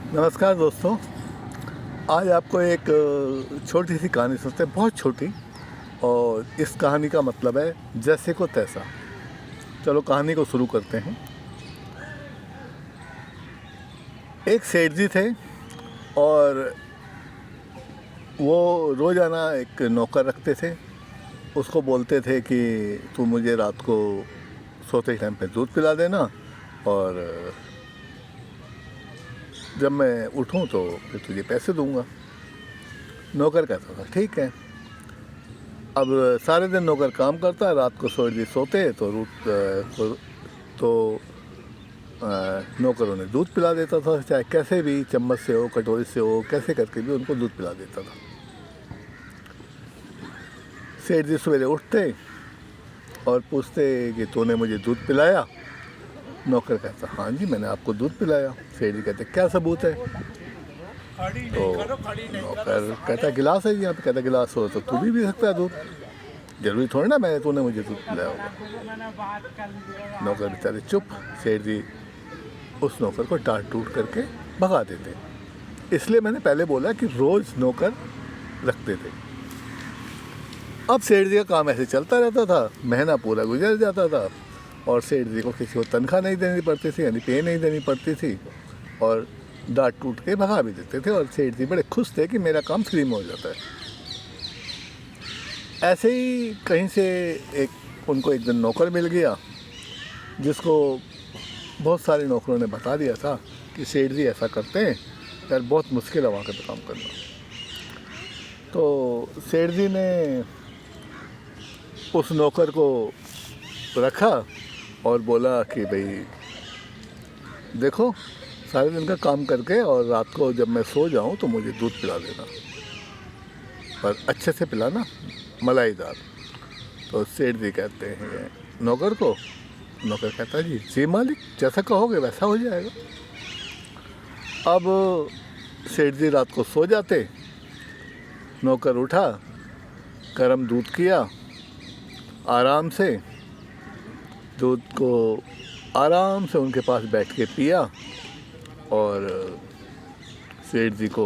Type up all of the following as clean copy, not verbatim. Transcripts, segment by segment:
नमस्कार दोस्तों। आज आपको एक छोटी सी कहानी सुनते हैं, बहुत छोटी। और इस कहानी का मतलब है जैसे को तैसा। चलो कहानी को शुरू करते हैं। एक सेठ जी थे और वो रोज़ाना एक नौकर रखते थे। उसको बोलते थे कि तू मुझे रात को सोते टाइम पे दूध पिला देना और जब मैं उठूं तो फिर तुझे पैसे दूंगा। नौकर कहता था ठीक है। अब सारे दिन नौकर काम करता, रात को सोते तो नौकर उन्हें दूध पिला देता था, चाहे कैसे भी, चम्मच से हो, कटोरी से हो, कैसे करके भी उनको दूध पिला देता था। सेठ जी सवेरे उठते और पूछते कि तूने मुझे दूध पिलाया? नौकर कहता हाँ जी, मैंने आपको दूध पिलाया। सेठ जी कहते क्या सबूत है? तो नौकर कहता गिलास है जी यहाँ पे। कहता गिलास हो तो तू भी पी सकता है दूध, जरूरी थोड़ी ना मैं तूने मुझे दूध पिलाया होगा। नौकर बेचारे चुप। सेठ जी उस नौकर को डांट टूट करके भगा देते। इसलिए मैंने पहले बोला कि रोज नौकर रखते थे। अब सेठ जी का काम ऐसे चलता रहता था, महीना पूरा गुजर जाता था और सेठ जी को किसी को तनख्वाह नहीं देनी पड़ती थी, यानी पे नहीं देनी पड़ती थी, और डांट टूट के भगा भी देते थे। और सेठ जी बड़े खुश थे कि मेरा काम फ्री में हो जाता है। ऐसे ही कहीं से उनको एक दिन नौकर मिल गया जिसको बहुत सारे नौकरों ने बता दिया था कि सेठ जी ऐसा करते हैं यार, बहुत मुश्किल है वहाँ पे काम करना। तो सेठ जी ने उस नौकर को रखा और बोला कि भाई देखो, सारे दिन का काम करके और रात को जब मैं सो जाऊं तो मुझे दूध पिला देना, पर अच्छे से पिलाना, मलाईदार। तो सेठ जी कहते हैं नौकर को, नौकर कहता है जी मालिक, जैसा कहोगे वैसा हो जाएगा। अब सेठ जी रात को सो जाते, नौकर उठा, गर्म दूध किया, आराम से दूध को आराम से उनके पास बैठ के पिया और सेठ जी को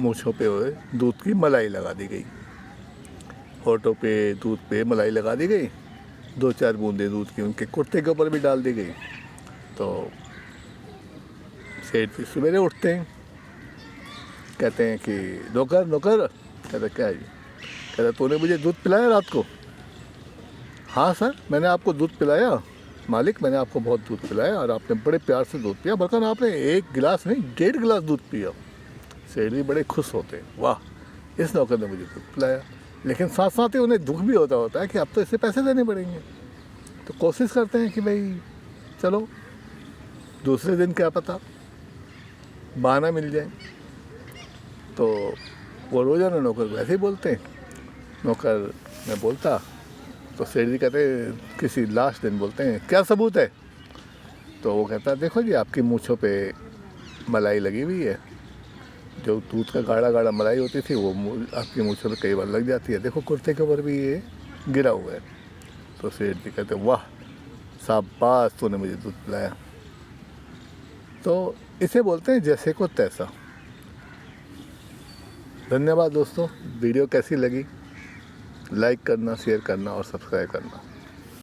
मूँछों पे हुए दूध की मलाई लगा दी गई, होठों पे दूध पे मलाई लगा दी गई, 2-4 बूंदे दूध की उनके कुर्ते के ऊपर भी डाल दी गई। तो सेठ जी सवेरे उठते हैं, कहते हैं कि नौकर नौकर। कहता क्या है? कहता तूने मुझे दूध पिलाया रात को? हाँ सर, मैंने आपको दूध पिलाया मालिक, मैंने आपको बहुत दूध पिलाया और आपने बड़े प्यार से दूध पिया, बल्कि आपने 1 गिलास नहीं 1.5 गिलास दूध पिया। सेठ जी बड़े खुश होते हैं, वाह इस नौकर ने मुझे दूध पिलाया। लेकिन साथ साथ ही उन्हें दुख भी होता है कि अब तो इससे पैसे देने पड़ेंगे। तो कोशिश करते हैं कि भाई चलो दूसरे दिन क्या पता बहाना मिल जाए। तो वो रोज़ाना नौकर को ऐसे ही बोलते हैं। नौकर में बोलता तो सेठ जी कहते हैं किसी लास्ट दिन बोलते हैं क्या सबूत है? तो वो कहता है देखो जी, आपकी मूँछों पे मलाई लगी हुई है, जो दूध का गाढ़ा गाढ़ा मलाई होती थी वो आपकी मूँछों पे कई बार लग जाती है, देखो कुर्ते के ऊपर भी ये गिरा हुआ है। तो सेठ जी कहते वाह शाबाश, तूने मुझे दूध पिलाया। तो इसे बोलते हैं जैसे को तैसा। धन्यवाद दोस्तों। वीडियो कैसी लगी? लाइक करना, शेयर करना और सब्सक्राइब करना।